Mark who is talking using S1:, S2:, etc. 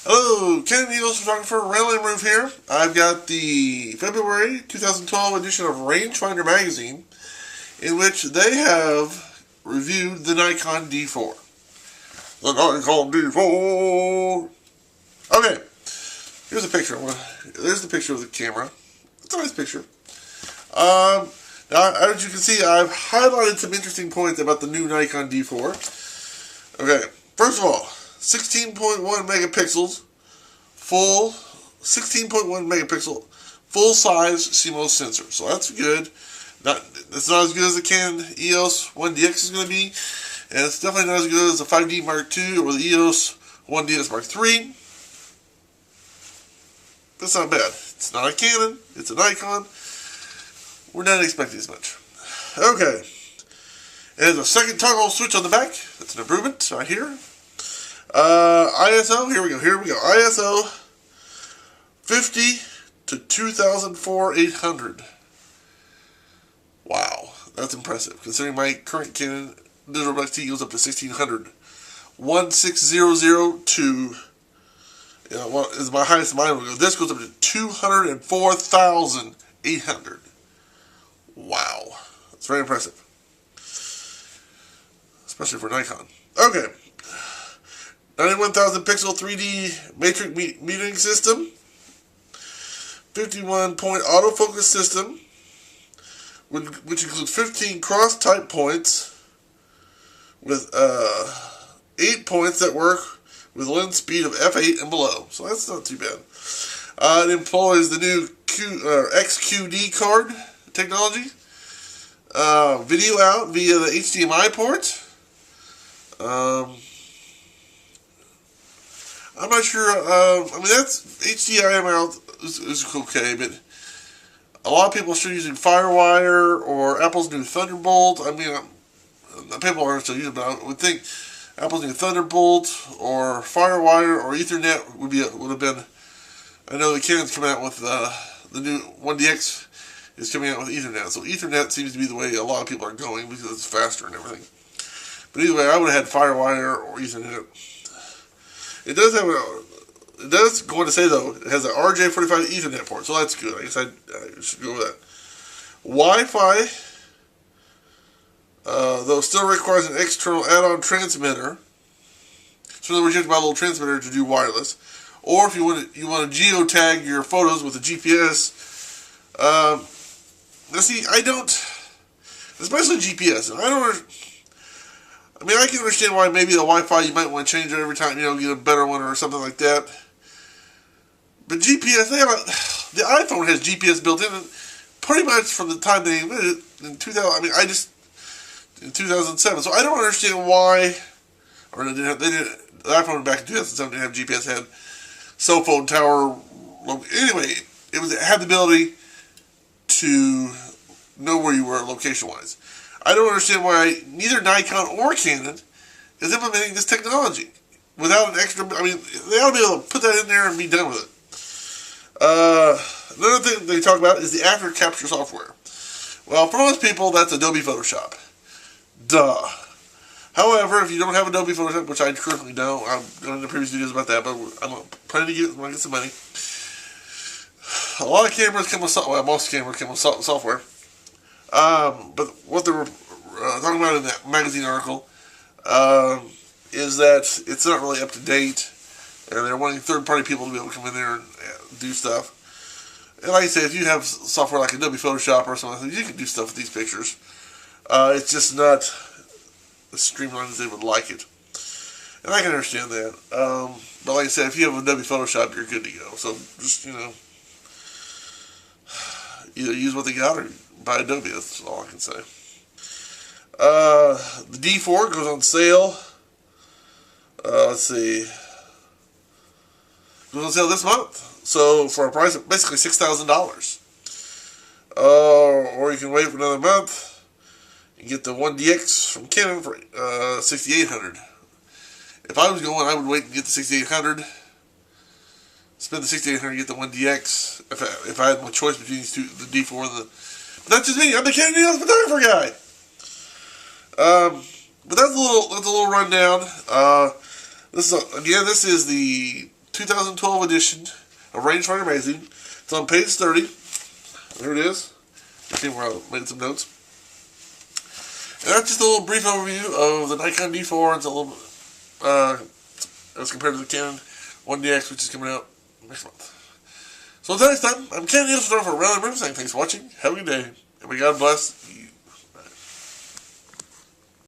S1: Hello, Canon EOS photographer RandallMRueff here. I've got the February 2012 edition of Rangefinder magazine, in which they have reviewed the Nikon D4. The Nikon D4! Okay, here's a picture. There's the picture of the camera. It's a nice picture. Now, as you can see, I've highlighted some interesting points about the new Nikon D4. Okay, first of all, 16.1 megapixels, full 16.1 megapixel, full size CMOS sensor. So that's good. It's not as good as the Canon EOS 1DX is going to be, and it's definitely not as good as the 5D Mark II or the EOS 1DS Mark III. That's not bad. It's not a Canon. It's a Nikon. We're not expecting as much. Okay. It has a second toggle switch on the back. That's an improvement right here. ISO, here we go. ISO 50 to 2004-800. Wow, that's impressive. Considering my current Canon digital Reflex T goes up to 1600. 1600 to, is my highest mine will go. This goes up to 204,800. Wow, that's very impressive, especially for Nikon. Okay. 91,000 pixel 3D matrix metering system, 51-point autofocus system, which includes 15 cross-type points with 8 points that work with lens speed of f8 and below. So that's not too bad. It employs the new XQD card technology. Video out via the HDMI port. I'm not sure, I mean, that's HDMI out is okay, but a lot of people are still using FireWire or Apple's new Thunderbolt. I mean, people are still using it, but I would think Apple's new Thunderbolt or FireWire or Ethernet would have been. I know the Canon's coming out with the new 1DX is coming out with Ethernet, so Ethernet seems to be the way a lot of people are going because it's faster and everything. But either way, I would have had FireWire or Ethernet. It does have it does go on to say, though, it has an RJ45 Ethernet port, so that's good. I guess I should go with that. Wi-Fi, though, still requires an external add-on transmitter. So in other words, you have to buy a little transmitter to do wireless. Or if you want to geotag your photos with a GPS. Now, see, I don't, especially GPS, and I mean, I can understand why maybe the Wi-Fi, you might want to change it every time, get a better one or something like that. But GPS, the iPhone has GPS built in, and pretty much from the time they invented it in 2000, in 2007. So I don't understand why, or the iPhone back in 2007 didn't have GPS, it had cell phone tower. Anyway, it had the ability to know where you were location-wise. I don't understand why neither Nikon or Canon is implementing this technology without an extra. I mean, they ought to be able to put that in there and be done with it. Another thing they talk about is the after capture software. Well, for most people, that's Adobe Photoshop. Duh. However, if you don't have Adobe Photoshop, which I currently don't, I've done the previous videos about that, but I'm planning to get when I get some money. A lot of cameras come with software. Well, most cameras come with software. But what they were talking about in that magazine article is that it's not really up to date, and they're wanting third-party people to be able to come in there and do stuff. And like I say, if you have software like Adobe Photoshop or something, you can do stuff with these pictures. It's just not as streamlined as they would like it. And I can understand that. But like I said, if you have Adobe Photoshop, you're good to go. So just, either use what they got or buy Adobe. That's all I can say. The D4 goes on sale. Let's see. Goes on sale this month. So for a price of basically $6,000. Or you can wait for another month and get the 1DX from Canon for $6,800. If I was going, I would wait and get the $6,800. Spend the $6,800 and get the 1DX. If I had my choice between these two, the D4 and the. But that's just me. I'm the Canon EOS photographer guy. But that's a little rundown. This is the 2012 edition of Rangefinder Magazine. It's on page 30. There it is. I came where I made some notes. And that's just a little brief overview of the Nikon D4. It's a little as compared to the Canon 1DX, which is coming out next month. So until next time, I'm Canon EOS for RandallMRueff saying thanks for watching. Have a good day. And may God bless you.